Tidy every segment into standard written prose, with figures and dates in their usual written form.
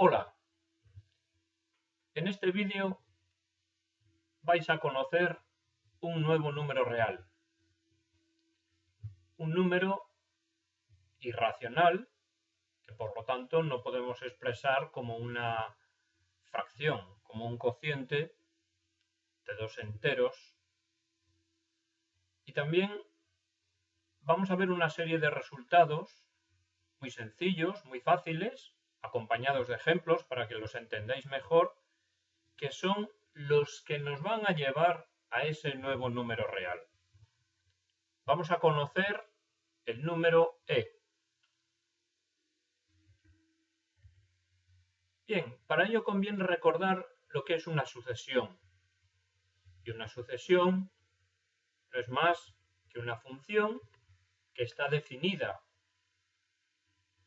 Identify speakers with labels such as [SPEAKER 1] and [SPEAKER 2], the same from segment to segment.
[SPEAKER 1] Hola, en este vídeo vais a conocer un nuevo número real, un número irracional que por lo tanto no podemos expresar como una fracción, como un cociente de dos enteros. Y también vamos a ver una serie de resultados muy sencillos, muy fáciles, acompañados de ejemplos para que los entendáis mejor, que son los que nos van a llevar a ese nuevo número real. Vamos a conocer el número e. Bien, para ello conviene recordar lo que es una sucesión. Y una sucesión no es más que una función que está definida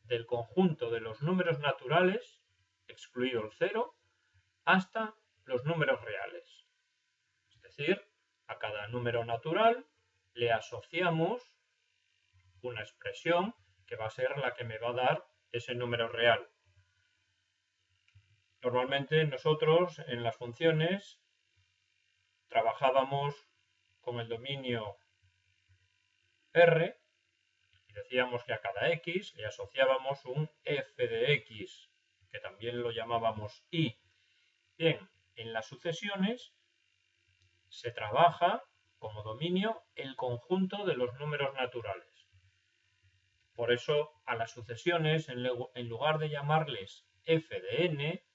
[SPEAKER 1] del conjunto de los números naturales, excluido el cero, hasta los números reales. Es decir, a cada número natural le asociamos una expresión que va a ser la que me va a dar ese número real. Normalmente nosotros en las funciones trabajábamos con el dominio R y decíamos que a cada X le asociábamos un f de X, que también lo llamábamos Y. Bien, en las sucesiones se trabaja como dominio el conjunto de los números naturales. Por eso a las sucesiones, en lugar de llamarles f de n,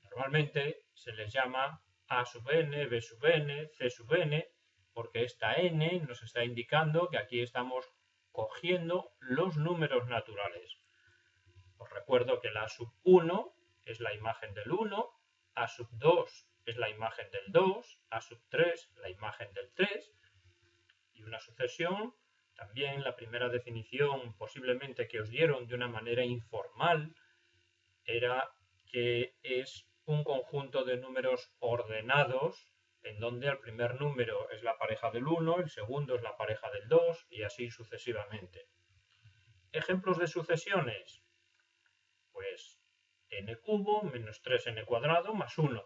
[SPEAKER 1] normalmente se les llama a sub n, b sub n, c sub n, porque esta n nos está indicando que aquí estamos cogiendo los números naturales. Os recuerdo que la sub 1 es la imagen del 1, a sub 2 es la imagen del 2, a sub 3 la imagen del 3, y una sucesión, también la primera definición posiblemente que os dieron de una manera informal, era que es un conjunto de números ordenados en donde el primer número es la pareja del 1, el segundo es la pareja del 2 y así sucesivamente. Ejemplos de sucesiones, pues n cubo menos 3n cuadrado más 1.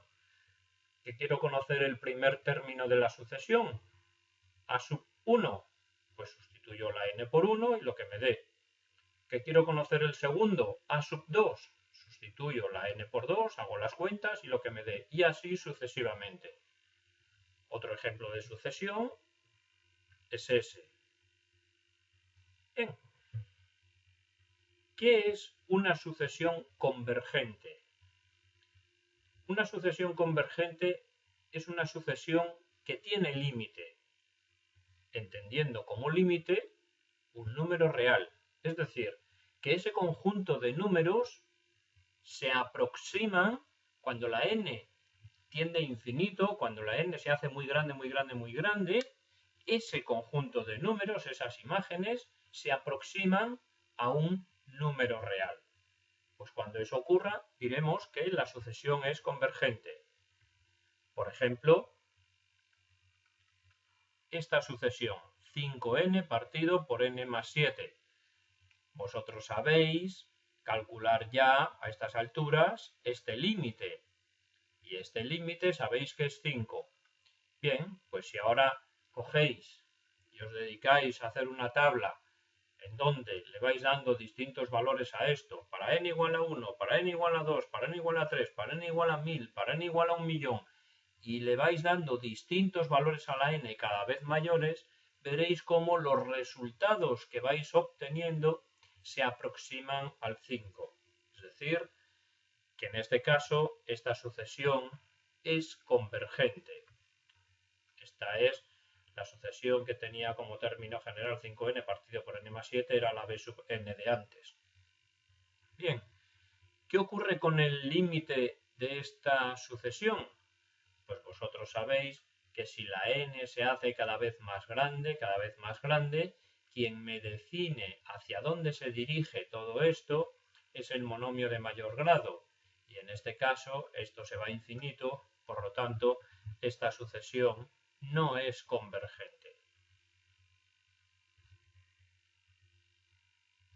[SPEAKER 1] ¿Que quiero conocer el primer término de la sucesión? A sub 1, pues sustituyo la n por 1 y lo que me dé. ¿Que quiero conocer el segundo? A sub 2, sustituyo la n por 2, hago las cuentas y lo que me dé, y así sucesivamente. Otro ejemplo de sucesión es ese. Bien. ¿Qué es una sucesión convergente? Una sucesión convergente es una sucesión que tiene límite, entendiendo como límite un número real, es decir, que ese conjunto de números se aproximan cuando la n tiende a infinito, cuando la n se hace muy grande, muy grande, muy grande, ese conjunto de números, esas imágenes, se aproximan a un número real. Pues cuando eso ocurra, diremos que la sucesión es convergente. Por ejemplo, esta sucesión, 5n partido por n más 7. Vosotros sabéis calcular ya a estas alturas este límite. Y este límite sabéis que es 5. Bien, pues si ahora cogéis y os dedicáis a hacer una tabla en donde le vais dando distintos valores a esto, para n igual a 1, para n igual a 2, para n igual a 3, para n igual a 1000, para n igual a 1.000.000, y le vais dando distintos valores a la n cada vez mayores, veréis cómo los resultados que vais obteniendo se aproximan al 5. Es decir, que en este caso esta sucesión es convergente. Esta es la sucesión que tenía como término general 5n partido por n más 7, era la b sub n de antes. Bien, ¿qué ocurre con el límite de esta sucesión? Pues vosotros sabéis que si la n se hace cada vez más grande, quien me define hacia dónde se dirige todo esto es el monomio de mayor grado. Y en este caso esto se va a infinito, por lo tanto esta sucesión no es convergente.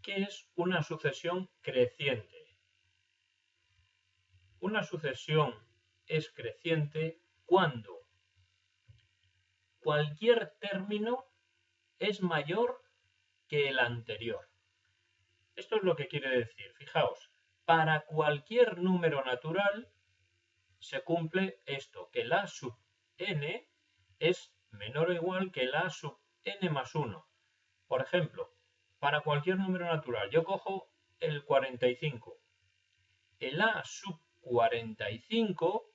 [SPEAKER 1] ¿Qué es una sucesión creciente? Una sucesión es creciente cuando cualquier término es mayor que el anterior. Esto es lo que quiere decir. Fijaos, para cualquier número natural se cumple esto, que la sub n es menor o igual que la sub n más 1. Por ejemplo, para cualquier número natural, yo cojo el 45. El a sub 45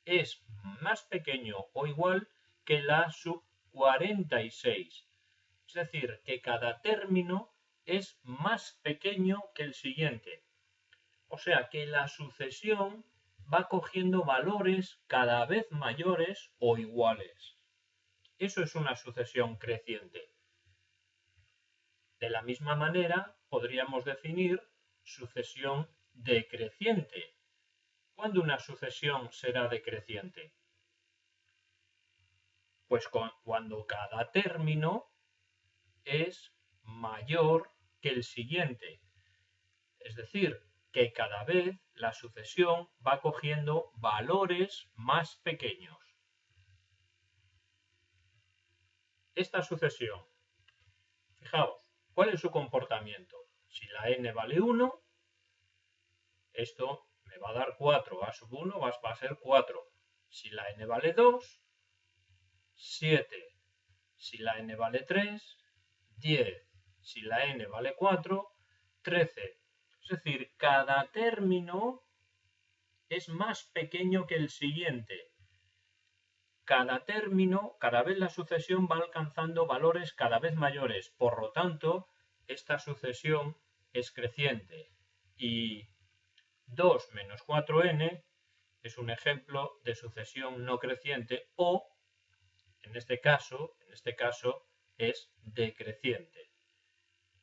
[SPEAKER 1] es más pequeño o igual que el a sub 46. Es decir, que cada término es más pequeño que el siguiente. O sea que la sucesión va cogiendo valores cada vez mayores o iguales. Eso es una sucesión creciente. De la misma manera, podríamos definir sucesión decreciente. ¿Cuándo una sucesión será decreciente? Pues cuando cada término es mayor que el siguiente. Es decir, que cada vez la sucesión va cogiendo valores más pequeños. Esta sucesión, fijaos, ¿cuál es su comportamiento? Si la n vale 1, esto me va a dar 4, a sub 1 va a ser 4. Si la n vale 2, 7. Si la n vale 3, 10. Si la n vale 4, 13. Es decir, cada término es más pequeño que el siguiente. Cada término, cada vez la sucesión va alcanzando valores cada vez mayores. Por lo tanto, esta sucesión es creciente. Y 2 menos 4n es un ejemplo de sucesión no creciente o, en este caso, es decreciente.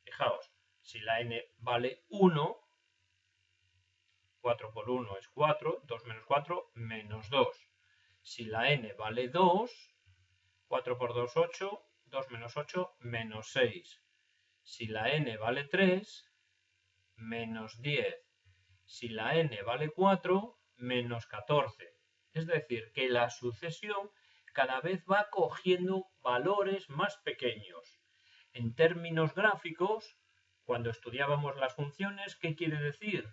[SPEAKER 1] Fijaos, si la n vale 1, 4 por 1 es 4, 2 menos 4, menos 2. Si la n vale 2, 4 por 2, 8, 2 menos 8, menos 6. Si la n vale 3, menos 10. Si la n vale 4, menos 14. Es decir, que la sucesión cada vez va cogiendo valores más pequeños. En términos gráficos, cuando estudiábamos las funciones, ¿qué quiere decir?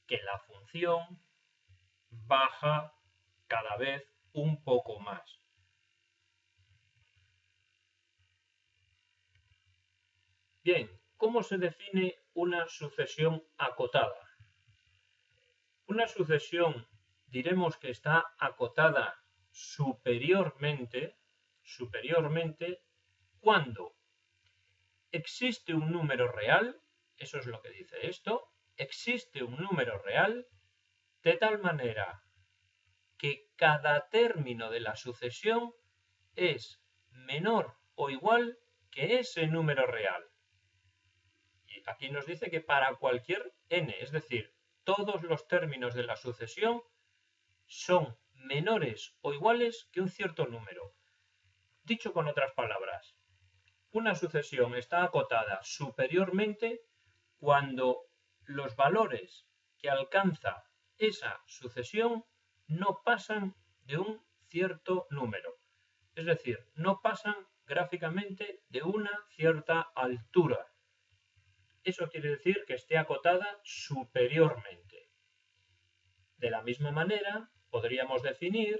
[SPEAKER 1] Que la función baja cada vez un poco más. Bien, ¿cómo se define una sucesión acotada? Una sucesión diremos que está acotada superiormente cuando existe un número real, eso es lo que dice esto, existe un número real de tal manera que cada término de la sucesión es menor o igual que ese número real. Y aquí nos dice que para cualquier n, es decir, todos los términos de la sucesión son menores o iguales que un cierto número. Dicho con otras palabras, una sucesión está acotada superiormente cuando los valores que alcanza esa sucesión no pasan de un cierto número. Es decir, no pasan gráficamente de una cierta altura. Eso quiere decir que esté acotada superiormente. De la misma manera, podríamos definir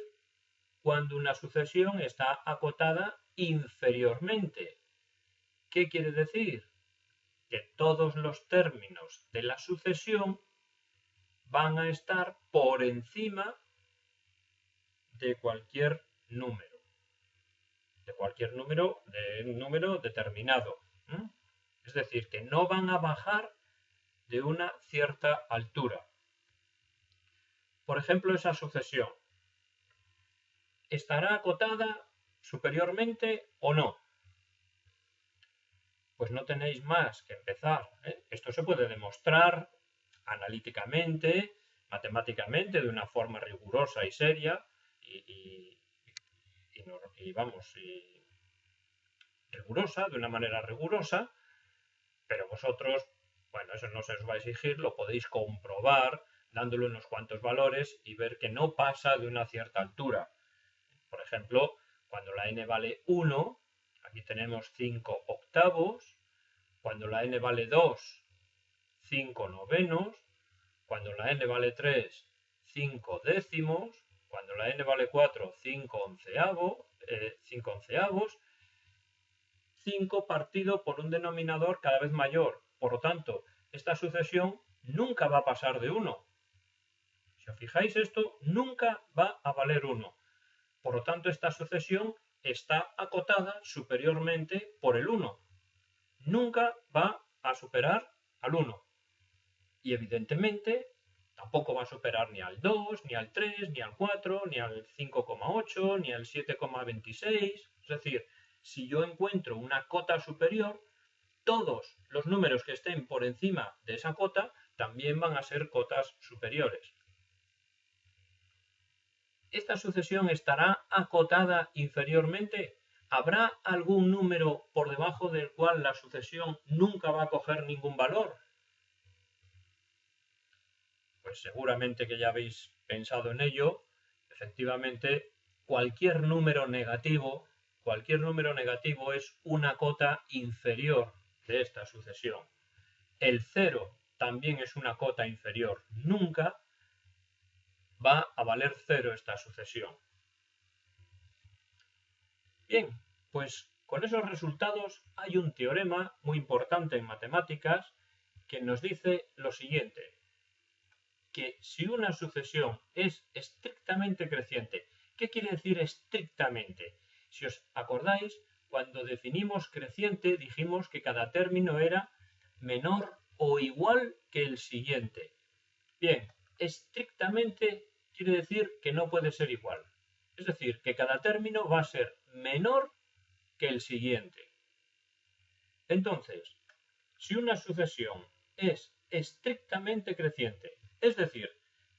[SPEAKER 1] cuando una sucesión está acotada inferiormente. ¿Qué quiere decir? Que todos los términos de la sucesión van a estar por encima de cualquier número. De cualquier número, de un número determinado. Es decir, que no van a bajar de una cierta altura. Por ejemplo, esa sucesión, ¿estará acotada superiormente o no? Pues no tenéis más que empezar. Esto se puede demostrar analíticamente, matemáticamente, de una forma rigurosa y seria, rigurosa, de una manera rigurosa, pero vosotros, bueno, eso no se os va a exigir, lo podéis comprobar dándole unos cuantos valores y ver que no pasa de una cierta altura. Por ejemplo, cuando la n vale 1, aquí tenemos 5 octavos. Cuando la n vale 2, 5 novenos. Cuando la n vale 3, 5 décimos. Cuando la n vale 4, 5 onceavos. 5 partido por un denominador cada vez mayor. Por lo tanto, esta sucesión nunca va a pasar de 1. Si os fijáis, esto nunca va a valer 1. Por lo tanto, esta sucesión está acotada superiormente por el 1. Nunca va a superar al 1. Y evidentemente tampoco va a superar ni al 2, ni al 3, ni al 4, ni al 5,8, ni al 7,26. Es decir, si yo encuentro una cota superior, todos los números que estén por encima de esa cota también van a ser cotas superiores. ¿Esta sucesión estará acotada inferiormente? ¿Habrá algún número por debajo del cual la sucesión nunca va a coger ningún valor? Pues seguramente que ya habéis pensado en ello. Efectivamente, cualquier número negativo es una cota inferior de esta sucesión. El 0 también es una cota inferior. Nunca va a valer 0 esta sucesión. Bien, pues con esos resultados hay un teorema muy importante en matemáticas que nos dice lo siguiente: que si una sucesión es estrictamente creciente, ¿qué quiere decir estrictamente? Si os acordáis, cuando definimos creciente dijimos que cada término era menor o igual que el siguiente. Bien, estrictamente quiere decir que no puede ser igual. Es decir, que cada término va a ser menor que el siguiente. Entonces, si una sucesión es estrictamente creciente, es decir,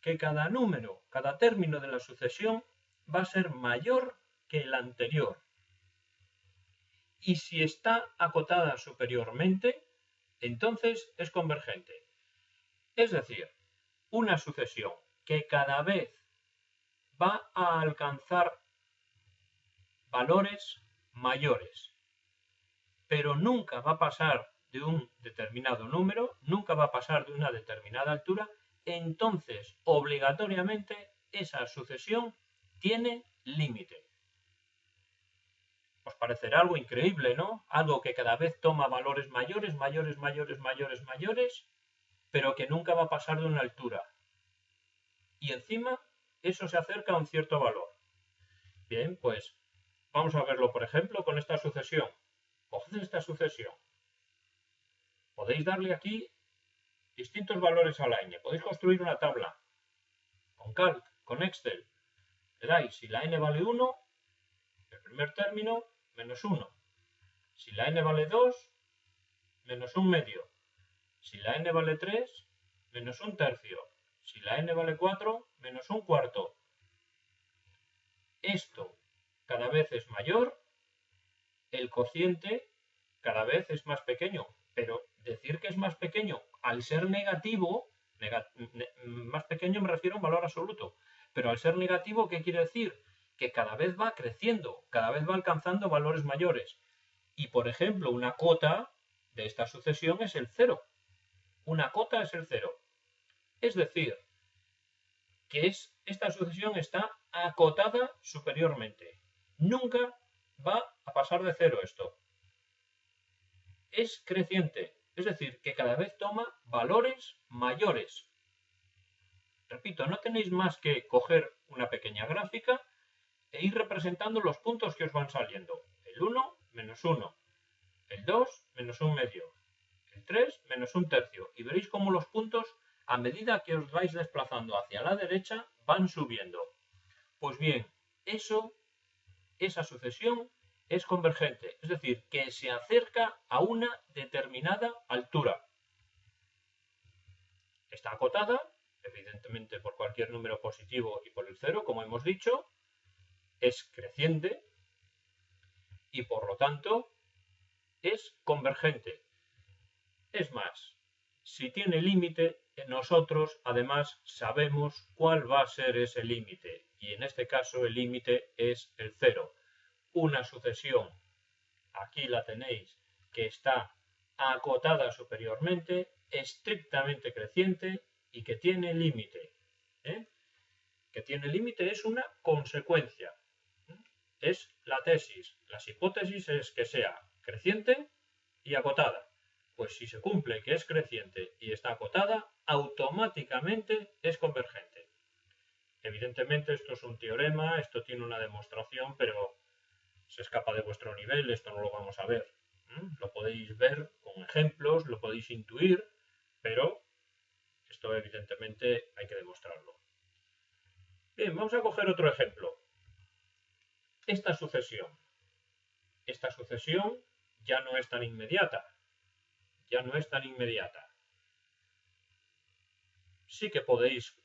[SPEAKER 1] que cada número, cada término de la sucesión va a ser mayor que el anterior. Y si está acotada superiormente, entonces es convergente. Es decir, una sucesión que cada vez va a alcanzar valores mayores, pero nunca va a pasar de un determinado número, nunca va a pasar de una determinada altura, entonces obligatoriamente esa sucesión tiene límite. Os parecerá algo increíble, ¿no? Algo que cada vez toma valores mayores, pero que nunca va a pasar de una altura. Y encima, eso se acerca a un cierto valor. Bien, pues vamos a verlo, por ejemplo, con esta sucesión. Coged esta sucesión. Podéis darle aquí distintos valores a la n. Podéis construir una tabla con Calc, con Excel. Le dais, si la n vale 1, el primer término, menos 1. Si la n vale 2, menos 1 medio. Si la n vale 3, menos 1 tercio. Si la n vale 4, menos 1 cuarto. Esto cada vez es mayor, el cociente cada vez es más pequeño, pero decir que es más pequeño al ser negativo, más pequeño me refiero a un valor absoluto, pero al ser negativo, ¿qué quiere decir? Que cada vez va creciendo, cada vez va alcanzando valores mayores. Y por ejemplo, una cota de esta sucesión es el 0. Una cota es el 0. Es decir, que esta sucesión está acotada superiormente. Nunca va a pasar de 0 esto. Es creciente, es decir, que cada vez toma valores mayores. Repito, no tenéis más que coger una pequeña gráfica e ir representando los puntos que os van saliendo. El 1, menos 1. El 2, menos 1 medio. El 3, menos 1 tercio. Y veréis cómo los puntos, a medida que os vais desplazando hacia la derecha, van subiendo. Pues bien, esa sucesión es convergente, es decir, que se acerca a una determinada altura. Está acotada, evidentemente por cualquier número positivo y por el 0, como hemos dicho, es creciente y por lo tanto es convergente. Es más, si tiene límite, nosotros además sabemos cuál va a ser ese límite. Y en este caso el límite es el 0. Una sucesión, aquí la tenéis, que está acotada superiormente, estrictamente creciente y que tiene límite. Que tiene límite es una consecuencia. Es la tesis. Las hipótesis es que sea creciente y acotada. Pues si se cumple que es creciente y está acotada, automáticamente es convergente. Evidentemente esto es un teorema, esto tiene una demostración, pero se escapa de vuestro nivel, esto no lo vamos a ver. Lo podéis ver con ejemplos, lo podéis intuir, pero esto evidentemente hay que demostrarlo. Bien, vamos a coger otro ejemplo. Esta sucesión ya no es tan inmediata. Sí que podéis,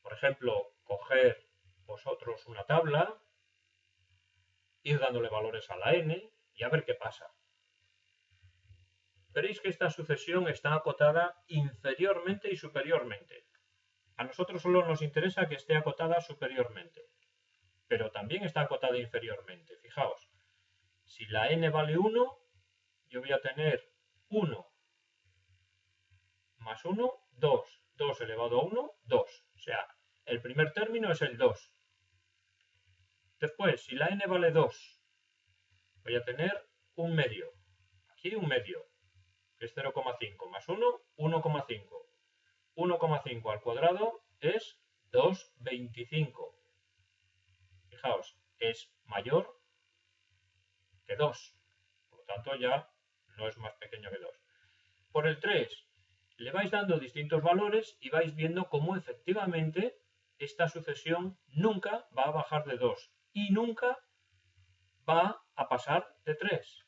[SPEAKER 1] por ejemplo, coger vosotros una tabla, ir dándole valores a la n y a ver qué pasa. Veréis que esta sucesión está acotada inferiormente y superiormente. A nosotros solo nos interesa que esté acotada superiormente, pero también está acotada inferiormente. Fijaos, si la n vale 1, yo voy a tener 1 más 1, 2. 2 elevado a 1, 2. O sea, el primer término es el 2. Después, si la n vale 2, voy a tener un medio. Aquí un medio, que es 0,5 más 1, 1,5. 1,5 al cuadrado es 2,25. Fijaos, es mayor que 2. Por lo tanto, ya no es más pequeño que 2. Por el 3, le vais dando distintos valores y vais viendo cómo efectivamente esta sucesión nunca va a bajar de 2 y nunca va a pasar de 3.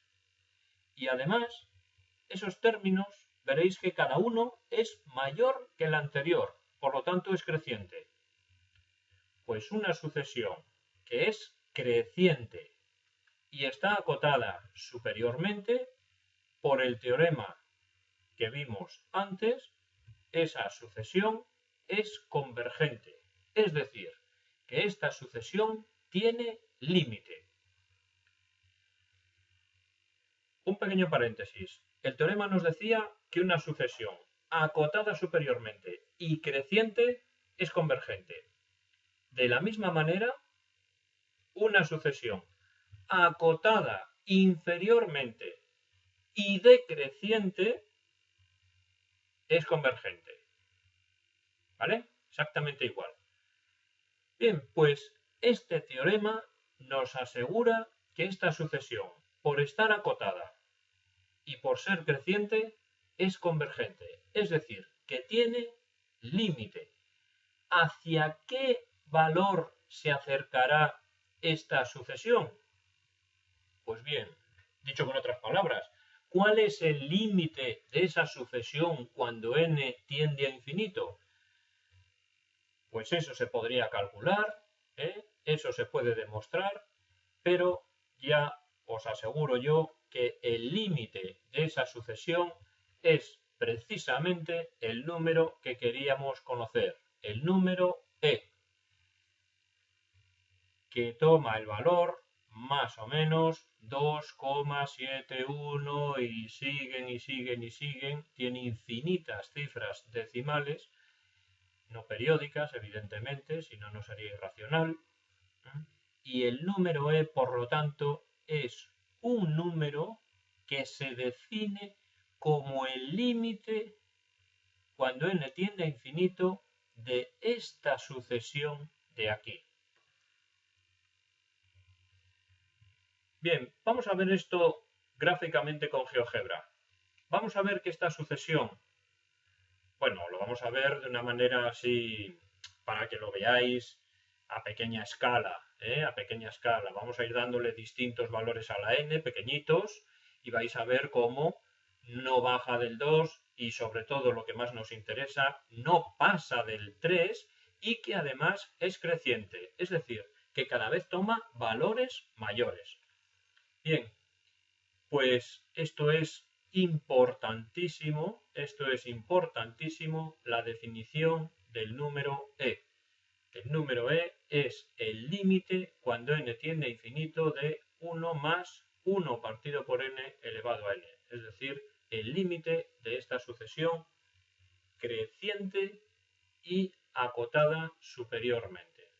[SPEAKER 1] Y además, esos términos veréis que cada uno es mayor que el anterior, por lo tanto es creciente. Pues una sucesión que es creciente y está acotada superiormente, por el teorema que vimos antes, esa sucesión es convergente. Es decir, que esta sucesión tiene límite. Un pequeño paréntesis. El teorema nos decía que una sucesión acotada superiormente y creciente es convergente. De la misma manera, una sucesión acotada inferiormente y decreciente es convergente. ¿Vale? Exactamente igual. Bien, pues este teorema nos asegura que esta sucesión, por estar acotada y por ser creciente, es convergente. Es decir, que tiene límite. ¿Hacia qué valor se acercará esta sucesión? Pues bien, dicho con otras palabras, ¿cuál es el límite de esa sucesión cuando n tiende a infinito? Pues eso se podría calcular, eso se puede demostrar, pero ya os aseguro yo que el límite de esa sucesión es precisamente el número que queríamos conocer, el número e, que toma el valor más o menos 2,71 y siguen y siguen y siguen, tiene infinitas cifras decimales, no periódicas, evidentemente, si no, no sería irracional. Y el número e, por lo tanto, es un número que se define como el límite, cuando n tiende a infinito, de esta sucesión de aquí. Bien, vamos a ver esto gráficamente con GeoGebra. Vamos a ver que esta sucesión, bueno, lo vamos a ver de una manera así, para que lo veáis a pequeña escala, a pequeña escala. Vamos a ir dándole distintos valores a la n, pequeñitos, y vais a ver cómo no baja del 2 y sobre todo lo que más nos interesa, no pasa del 3 y que además es creciente, es decir, que cada vez toma valores mayores. Bien, pues esto es importantísimo, la definición del número e. El número e es el límite cuando n tiende a infinito de 1 más 1 partido por n elevado a n. Es decir, el límite de esta sucesión creciente y acotada superiormente.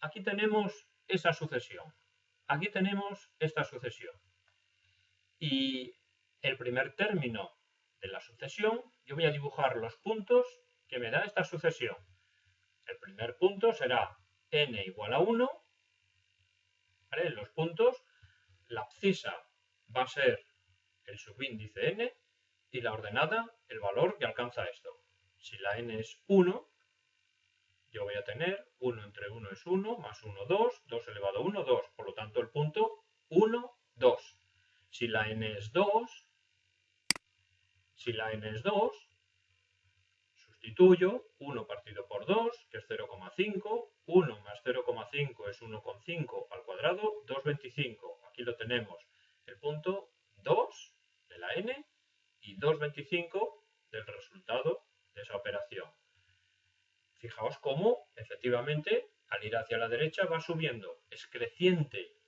[SPEAKER 1] Aquí tenemos esa sucesión. Aquí tenemos esta sucesión. Y el primer término de la sucesión, yo voy a dibujar los puntos que me da esta sucesión. El primer punto será n igual a 1. ¿Vale? Los puntos, la abscisa va a ser el subíndice n y la ordenada el valor que alcanza esto. Si la n es 1, yo voy a tener 1 entre 1 es 1, más 1, 2, 2 elevado a 1, 2. Por lo tanto, el punto 1, 2. Si la n es 2, sustituyo 1 partido por 2, que es 0,5. 1 más 0,5 es 1,5 al cuadrado, 2,25. Aquí lo tenemos. El punto 2 de la n y 2,25 del resultado de esa operación. Fijaos cómo, efectivamente, al ir hacia la derecha va subiendo. Es creciente.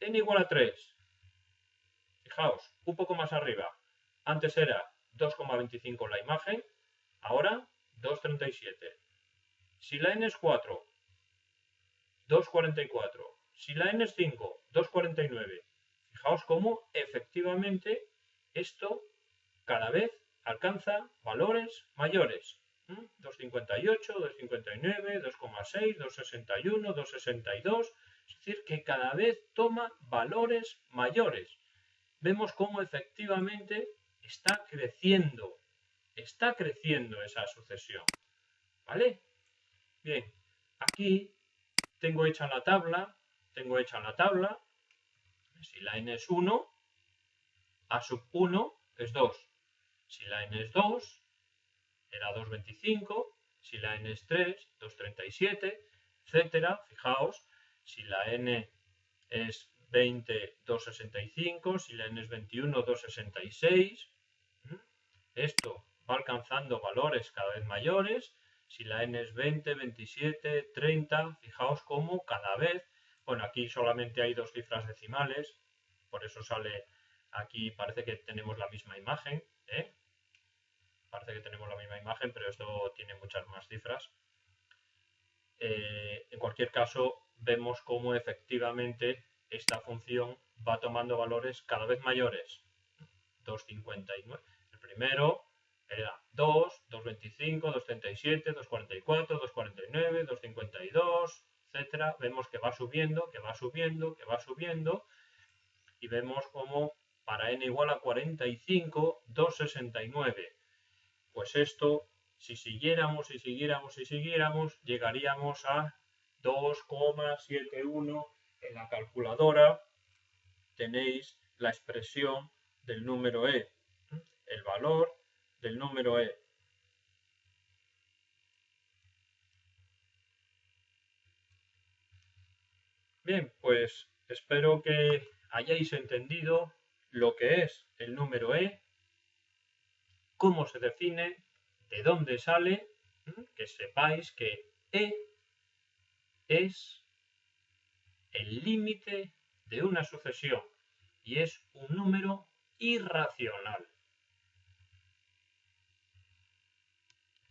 [SPEAKER 1] N igual a 3. Fijaos, un poco más arriba. Antes era 2,25 la imagen, ahora 2,37. Si la n es 4, 2,44. Si la n es 5, 2,49. Fijaos cómo, efectivamente, esto cada vez alcanza valores mayores. 2,58, 2,59, 2,6, 2,61, 2,62. Es decir, que cada vez toma valores mayores. Vemos cómo efectivamente está creciendo esa sucesión. ¿Vale? Bien, aquí tengo hecha la tabla. Si la n es 1, a sub 1 es 2. Si la n es 2, era 2,25, si la n es 3, 2,37, etcétera. Fijaos, si la n es 20, 2,65, si la n es 21, 2,66. Esto va alcanzando valores cada vez mayores. Si la n es 20, 27, 30, fijaos cómo cada vez, bueno, aquí solamente hay 2 cifras decimales, por eso sale aquí, parece que tenemos la misma imagen, Parece que tenemos la misma imagen, pero esto tiene muchas más cifras. En cualquier caso, vemos cómo efectivamente esta función va tomando valores cada vez mayores. 2,59. El primero era 2, 2,25, 2,37, 2,44, 2,49, 2,52, etc. Vemos que va subiendo, y vemos como para n igual a 45, 2,69. Pues esto, si siguiéramos, llegaríamos a 2,71. En la calculadora tenéis la expresión del número e, el valor del número e. Bien, pues espero que hayáis entendido lo que es el número e, cómo se define, de dónde sale, que sepáis que e es el límite de una sucesión y es un número irracional.